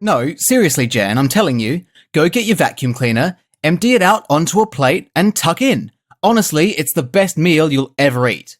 No, seriously, Jan, I'm telling you, go get your vacuum cleaner, empty it out onto a plate, and tuck in. Honestly, it's the best meal you'll ever eat.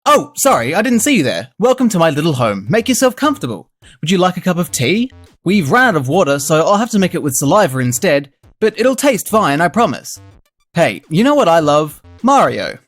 Oh, sorry, I didn't see you there. Welcome to my little home. Make yourself comfortable. Would you like a cup of tea? We've run out of water, so I'll have to make it with saliva instead, but it'll taste fine, I promise. Hey, you know what I love? Mario.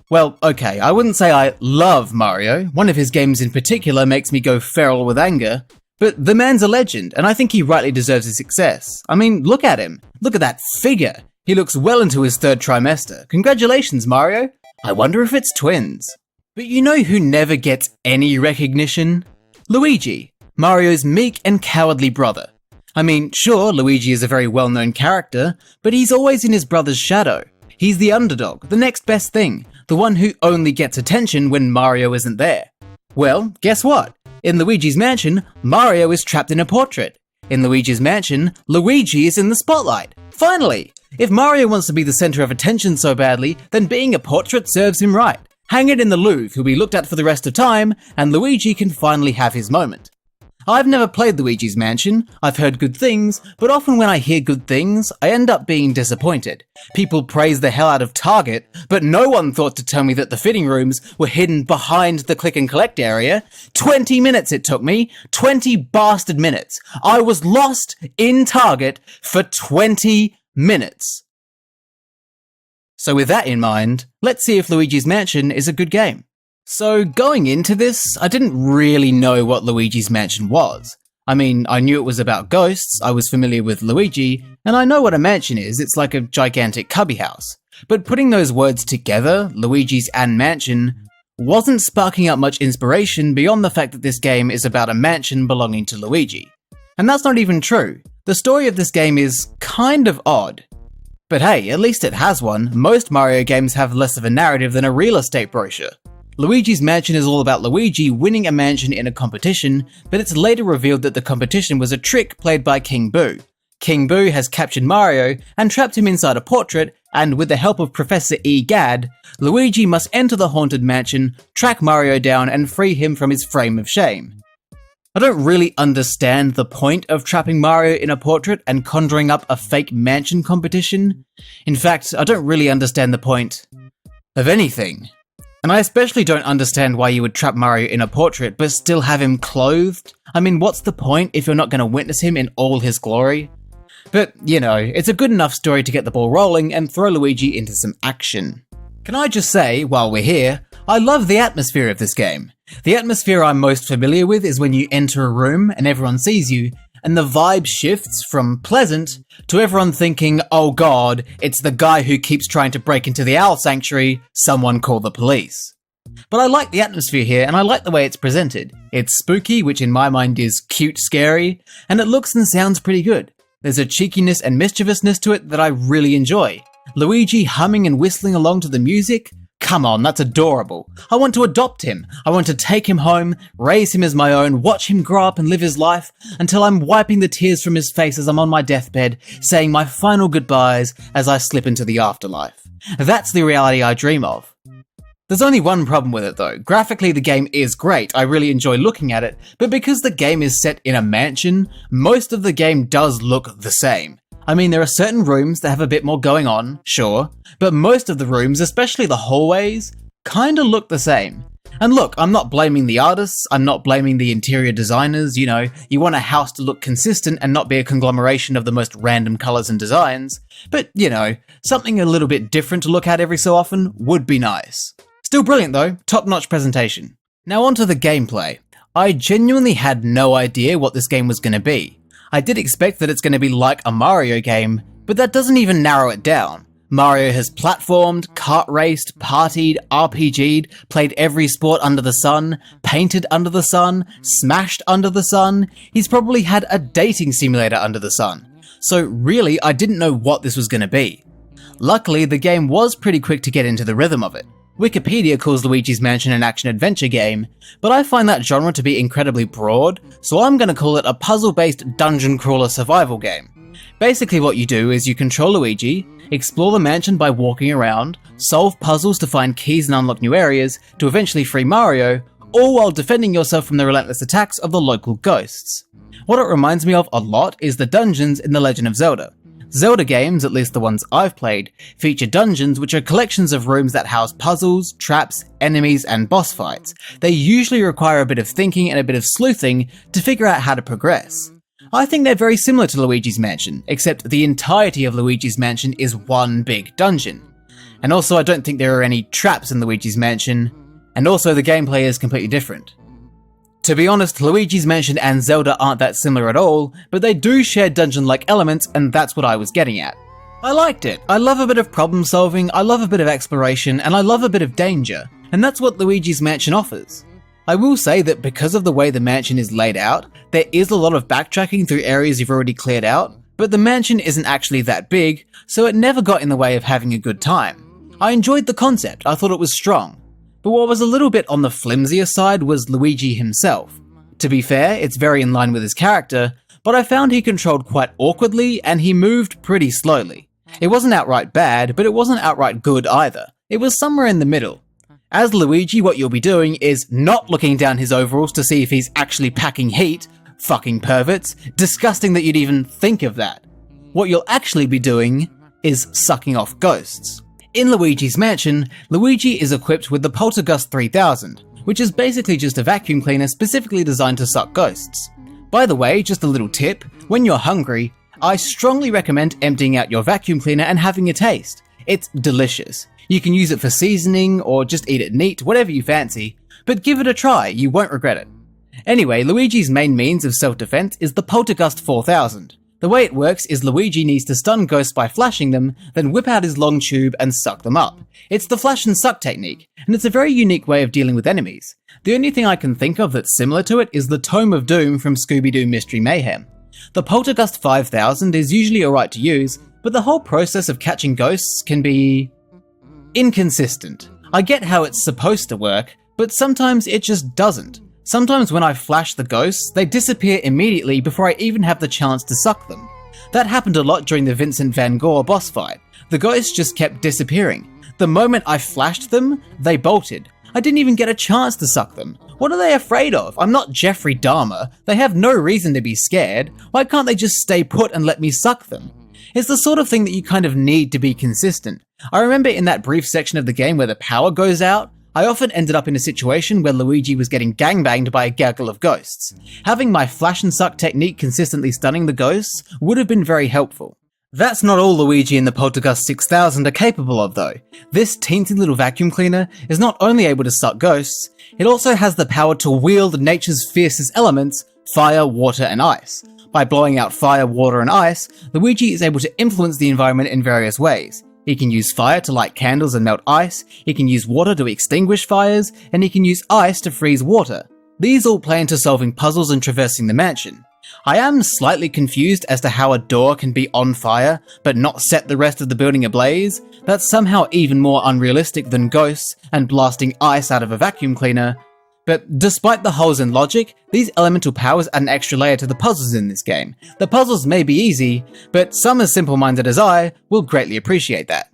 Well, okay, I wouldn't say I love Mario. One of his games in particular makes me go feral with anger. But the man's a legend, and I think he rightly deserves his success. I mean, look at him. Look at that figure. He looks well into his third trimester. Congratulations, Mario. I wonder if it's twins. But you know who never gets any recognition? Luigi, Mario's meek and cowardly brother. I mean, sure, Luigi is a very well-known character, but he's always in his brother's shadow. He's the underdog, the next best thing, the one who only gets attention when Mario isn't there. Well, guess what? In Luigi's mansion, Mario is trapped in a portrait. In Luigi's mansion, Luigi is in the spotlight. Finally! If Mario wants to be the center of attention so badly, then being a portrait serves him right. Hang it in the Louvre, he'll be looked at for the rest of time, and Luigi can finally have his moment. I've never played Luigi's Mansion, I've heard good things, but often when I hear good things, I end up being disappointed. People praise the hell out of Target, but no one thought to tell me that the fitting rooms were hidden behind the click and collect area. 20 minutes it took me, 20 bastard minutes. I was lost in Target for 20 minutes. So with that in mind, let's see if Luigi's Mansion is a good game. So going into this, I didn't really know what Luigi's Mansion was. I mean, I knew it was about ghosts, I was familiar with Luigi, and I know what a mansion is, it's like a gigantic cubby house. But putting those words together, Luigi's and mansion, wasn't sparking up much inspiration beyond the fact that this game is about a mansion belonging to Luigi. And that's not even true. The story of this game is kind of odd. But hey, at least it has one. Most Mario games have less of a narrative than a real estate brochure. Luigi's Mansion is all about Luigi winning a mansion in a competition, but it's later revealed that the competition was a trick played by King Boo. King Boo has captured Mario and trapped him inside a portrait, and with the help of Professor E. Gadd, Luigi must enter the haunted mansion, track Mario down and free him from his frame of shame. I don't really understand the point of trapping Mario in a portrait and conjuring up a fake mansion competition. In fact, I don't really understand the point of anything. And I especially don't understand why you would trap Mario in a portrait but still have him clothed. I mean, what's the point if you're not going to witness him in all his glory? But, you know, it's a good enough story to get the ball rolling and throw Luigi into some action. Can I just say, while we're here, I love the atmosphere of this game. The atmosphere I'm most familiar with is when you enter a room and everyone sees you, and the vibe shifts from pleasant to everyone thinking, oh god, it's the guy who keeps trying to break into the owl sanctuary, someone call the police. But I like the atmosphere here, and I like the way it's presented. It's spooky, which in my mind is cute scary, and it looks and sounds pretty good. There's a cheekiness and mischievousness to it that I really enjoy. Luigi humming and whistling along to the music? Come on, that's adorable. I want to adopt him. I want to take him home, raise him as my own, watch him grow up and live his life until I'm wiping the tears from his face as I'm on my deathbed, saying my final goodbyes as I slip into the afterlife. That's the reality I dream of. There's only one problem with it though. Graphically, the game is great. I really enjoy looking at it, but because the game is set in a mansion, most of the game does look the same. I mean, there are certain rooms that have a bit more going on, sure, but most of the rooms, especially the hallways, kinda look the same. And look, I'm not blaming the artists, I'm not blaming the interior designers, you know, you want a house to look consistent and not be a conglomeration of the most random colours and designs, but, you know, something a little bit different to look at every so often would be nice. Still brilliant though, top-notch presentation. Now onto the gameplay. I genuinely had no idea what this game was going to be. I did expect that it's going to be like a Mario game, but that doesn't even narrow it down. Mario has platformed, kart raced, partied, RPG'd, played every sport under the sun, painted under the sun, smashed under the sun. He's probably had a dating simulator under the sun. So really, I didn't know what this was going to be. Luckily, the game was pretty quick to get into the rhythm of it. Wikipedia calls Luigi's Mansion an action-adventure game, but I find that genre to be incredibly broad, so I'm going to call it a puzzle-based dungeon crawler survival game. Basically what you do is you control Luigi, explore the mansion by walking around, solve puzzles to find keys and unlock new areas, to eventually free Mario, all while defending yourself from the relentless attacks of the local ghosts. What it reminds me of a lot is the dungeons in The Legend of Zelda. Zelda games, at least the ones I've played, feature dungeons which are collections of rooms that house puzzles, traps, enemies, and boss fights. They usually require a bit of thinking and a bit of sleuthing to figure out how to progress. I think they're very similar to Luigi's Mansion, except the entirety of Luigi's Mansion is one big dungeon. And also I don't think there are any traps in Luigi's Mansion, and also the gameplay is completely different. To be honest, Luigi's Mansion and Zelda aren't that similar at all, but they do share dungeon-like elements, and that's what I was getting at. I liked it. I love a bit of problem solving, I love a bit of exploration, and I love a bit of danger, and that's what Luigi's Mansion offers. I will say that because of the way the mansion is laid out, there is a lot of backtracking through areas you've already cleared out, but the mansion isn't actually that big, so it never got in the way of having a good time. I enjoyed the concept, I thought it was strong. But what was a little bit on the flimsier side was Luigi himself. To be fair, it's very in line with his character, but I found he controlled quite awkwardly and he moved pretty slowly. It wasn't outright bad, but it wasn't outright good either. It was somewhere in the middle. As Luigi, what you'll be doing is not looking down his overalls to see if he's actually packing heat. Fucking perverts. Disgusting that you'd even think of that. What you'll actually be doing is sucking off ghosts. In Luigi's Mansion, Luigi is equipped with the Poltergust 3000, which is basically just a vacuum cleaner specifically designed to suck ghosts. By the way, just a little tip, when you're hungry, I strongly recommend emptying out your vacuum cleaner and having a taste. It's delicious. You can use it for seasoning or just eat it neat, whatever you fancy, but give it a try, you won't regret it. Anyway, Luigi's main means of self-defense is the Poltergust 4000. The way it works is Luigi needs to stun ghosts by flashing them, then whip out his long tube and suck them up. It's the flash and suck technique, and it's a very unique way of dealing with enemies. The only thing I can think of that's similar to it is the Tome of Doom from Scooby-Doo Mystery Mayhem. The Poltergust 5000 is usually alright to use, but the whole process of catching ghosts can be inconsistent. I get how it's supposed to work, but sometimes it just doesn't. Sometimes when I flash the ghosts, they disappear immediately before I even have the chance to suck them. That happened a lot during the Vincent van Gogh boss fight. The ghosts just kept disappearing. The moment I flashed them, they bolted. I didn't even get a chance to suck them. What are they afraid of? I'm not Jeffrey Dahmer. They have no reason to be scared. Why can't they just stay put and let me suck them? It's the sort of thing that you kind of need to be consistent. I remember in that brief section of the game where the power goes out, I often ended up in a situation where Luigi was getting gangbanged by a gaggle of ghosts. Having my flash and suck technique consistently stunning the ghosts would have been very helpful. That's not all Luigi and the Poltergust 6000 are capable of though. This teensy little vacuum cleaner is not only able to suck ghosts, it also has the power to wield nature's fiercest elements, fire, water, and ice. By blowing out fire, water, and ice, Luigi is able to influence the environment in various ways. He can use fire to light candles and melt ice, he can use water to extinguish fires, and he can use ice to freeze water. These all play into solving puzzles and traversing the mansion. I am slightly confused as to how a door can be on fire, but not set the rest of the building ablaze. That's somehow even more unrealistic than ghosts and blasting ice out of a vacuum cleaner. But despite the holes in logic, these elemental powers add an extra layer to the puzzles in this game. The puzzles may be easy, but some as simple-minded as I will greatly appreciate that.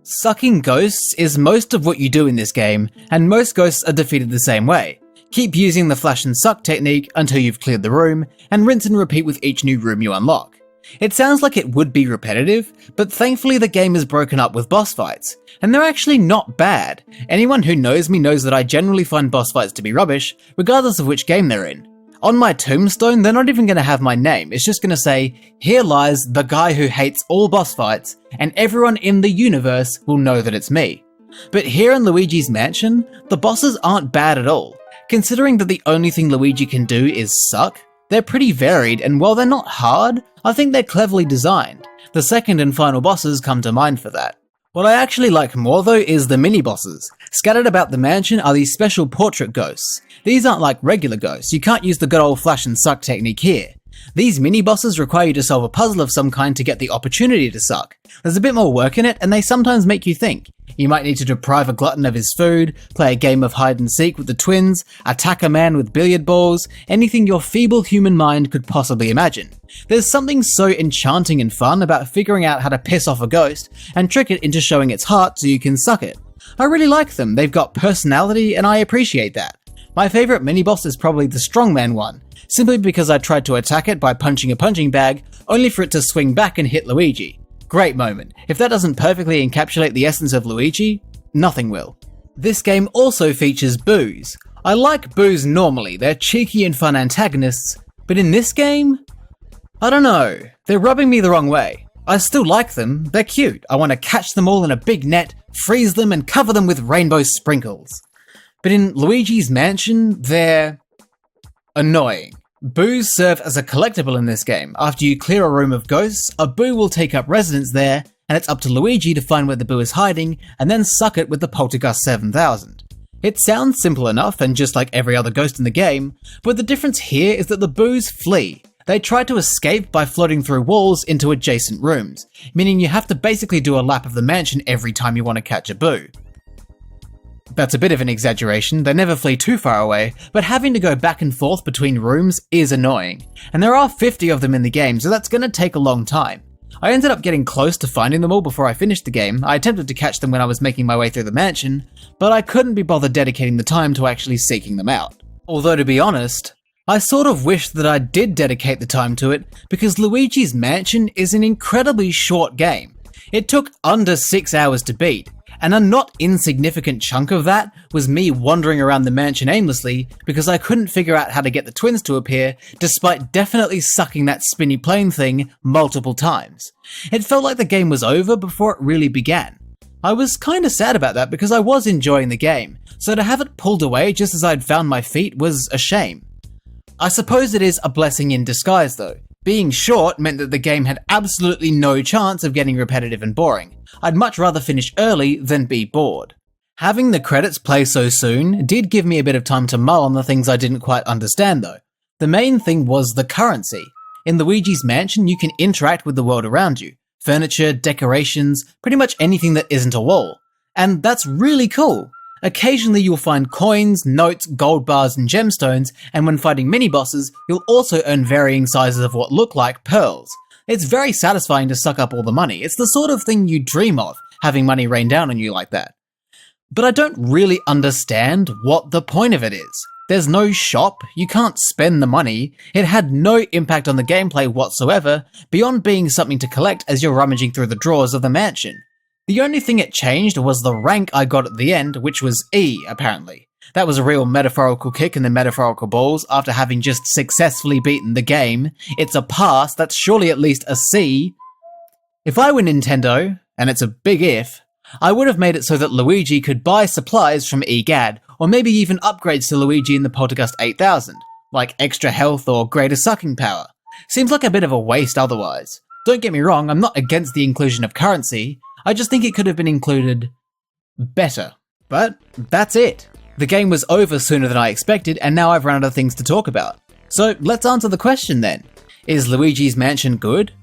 Sucking ghosts is most of what you do in this game, and most ghosts are defeated the same way. Keep using the flash and suck technique until you've cleared the room, and rinse and repeat with each new room you unlock. It sounds like it would be repetitive, but thankfully the game is broken up with boss fights, and they're actually not bad. Anyone who knows me knows that I generally find boss fights to be rubbish, regardless of which game they're in. On my tombstone, they're not even going to have my name, it's just going to say, "Here lies the guy who hates all boss fights, and everyone in the universe will know that it's me." But here in Luigi's Mansion, the bosses aren't bad at all. Considering that the only thing Luigi can do is suck, they're pretty varied, and while they're not hard, I think they're cleverly designed. The second and final bosses come to mind for that. What I actually like more though is the mini-bosses. Scattered about the mansion are these special portrait ghosts. These aren't like regular ghosts, you can't use the good old flash and suck technique here. These mini-bosses require you to solve a puzzle of some kind to get the opportunity to suck. There's a bit more work in it, and they sometimes make you think. You might need to deprive a glutton of his food, play a game of hide and seek with the twins, attack a man with billiard balls, anything your feeble human mind could possibly imagine. There's something so enchanting and fun about figuring out how to piss off a ghost and trick it into showing its heart so you can suck it. I really like them, they've got personality and I appreciate that. My favourite mini-boss is probably the strongman one, simply because I tried to attack it by punching a punching bag, only for it to swing back and hit Luigi. Great moment. If that doesn't perfectly encapsulate the essence of Luigi, nothing will. This game also features boos. I like boos normally, they're cheeky and fun antagonists, but in this game? I don't know, they're rubbing me the wrong way. I still like them, they're cute, I want to catch them all in a big net, freeze them and cover them with rainbow sprinkles. But in Luigi's Mansion, they're annoying. Boos serve as a collectible in this game. After you clear a room of ghosts, a boo will take up residence there, and it's up to Luigi to find where the boo is hiding, and then suck it with the Poltergust 7000. It sounds simple enough, and just like every other ghost in the game, but the difference here is that the boos flee. They try to escape by floating through walls into adjacent rooms, meaning you have to basically do a lap of the mansion every time you want to catch a boo. That's a bit of an exaggeration, they never flee too far away, but having to go back and forth between rooms is annoying. And there are 50 of them in the game, so that's gonna take a long time. I ended up getting close to finding them all before I finished the game. I attempted to catch them when I was making my way through the mansion, but I couldn't be bothered dedicating the time to actually seeking them out. Although to be honest, I sort of wish that I did dedicate the time to it, because Luigi's Mansion is an incredibly short game. It took under 6 hours to beat, and a not insignificant chunk of that was me wandering around the mansion aimlessly because I couldn't figure out how to get the twins to appear, despite definitely sucking that spinny plane thing multiple times. It felt like the game was over before it really began. I was kinda sad about that because I was enjoying the game, so to have it pulled away just as I'd found my feet was a shame. I suppose it is a blessing in disguise though. Being short meant that the game had absolutely no chance of getting repetitive and boring. I'd much rather finish early than be bored. Having the credits play so soon did give me a bit of time to mull on the things I didn't quite understand though. The main thing was the currency. In Luigi's Mansion, you can interact with the world around you. Furniture, decorations, pretty much anything that isn't a wall. And that's really cool. Occasionally you'll find coins, notes, gold bars and gemstones, and when fighting mini-bosses, you'll also earn varying sizes of what look like pearls. It's very satisfying to suck up all the money. It's the sort of thing you dream of, having money rain down on you like that. But I don't really understand what the point of it is. There's no shop, you can't spend the money, it had no impact on the gameplay whatsoever, beyond being something to collect as you're rummaging through the drawers of the mansion. The only thing it changed was the rank I got at the end, which was E, apparently. That was a real metaphorical kick in the metaphorical balls after having just successfully beaten the game. It's a pass, that's surely at least a C. If I were Nintendo, and it's a big if, I would have made it so that Luigi could buy supplies from EGAD, or maybe even upgrades to Luigi in the Poltergust 8000, like extra health or greater sucking power. Seems like a bit of a waste otherwise. Don't get me wrong, I'm not against the inclusion of currency, I just think it could have been included better. But that's it. The game was over sooner than I expected, and now I've run out of things to talk about. So let's answer the question then. Is Luigi's Mansion good?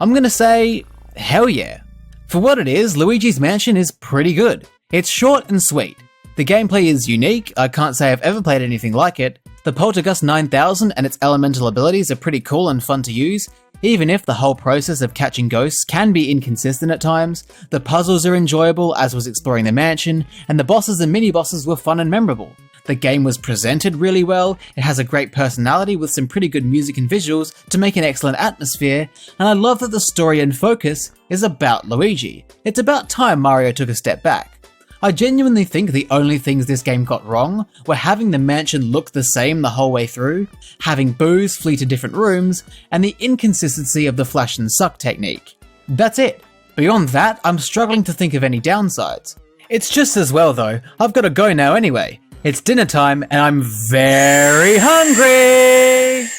I'm gonna say, hell yeah. For what it is, Luigi's Mansion is pretty good. It's short and sweet. The gameplay is unique, I can't say I've ever played anything like it. The Poltergust 9000 and its elemental abilities are pretty cool and fun to use, even if the whole process of catching ghosts can be inconsistent at times. The puzzles are enjoyable, as was exploring the mansion, and the bosses and mini-bosses were fun and memorable. The game was presented really well, it has a great personality with some pretty good music and visuals to make an excellent atmosphere, and I love that the story and focus is about Luigi. It's about time Mario took a step back. I genuinely think the only things this game got wrong were having the mansion look the same the whole way through, having boos flee to different rooms, and the inconsistency of the flash and suck technique. That's it. Beyond that, I'm struggling to think of any downsides. It's just as well though, I've got to go now anyway. It's dinner time and I'm very hungry!